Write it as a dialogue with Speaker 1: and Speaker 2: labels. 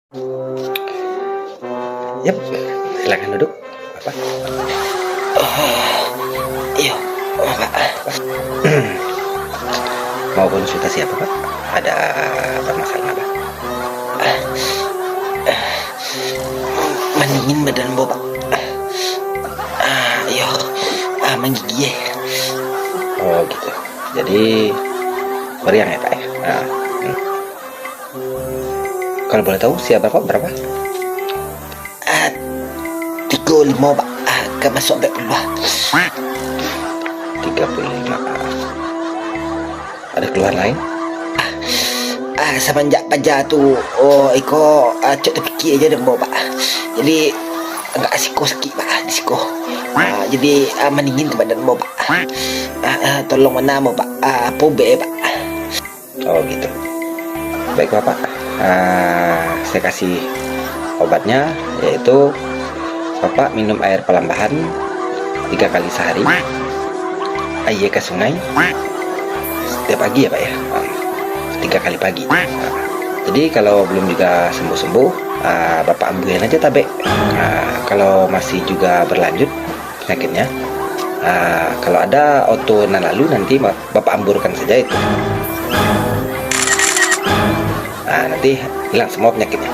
Speaker 1: Yap, silakan duduk, Bapak.
Speaker 2: Iya, Pak.
Speaker 1: Mau konsultasi apa, Pak? Ada permasalahan apa?
Speaker 2: Mendingin badan Bo, Pak. Iya, menggigil ya.
Speaker 1: Oh gitu. Jadi meriang ya, Pak ya. Nah, kalau boleh tahu usia Bapak berapa?
Speaker 2: 35, Pak. Gak masuk sampai keluar.
Speaker 1: 35. Ada keluhan lain?
Speaker 2: Semenjak pajak tu, Iko cok terfikir aja dah Bo, Pak. Jadi agak siko sakit, Pak. Di siko. Jadi mendingin ke badan Bo, Pak. Tolong mana Bo, Pak. Pobe, Pak.
Speaker 1: Oh gitu. Baik Bapak. Saya kasih obatnya, yaitu Bapak minum air pelambahan 3 kali sehari. Air ke sungai setiap pagi ya Pak ya. 3 kali pagi. Jadi kalau belum juga sembuh-sembuh, Bapak ambilin aja tabe. Kalau masih juga berlanjut penyakitnya, kalau ada auto lalu nanti Bapak amburkan saja itu. Nanti hilang semua penyakitnya.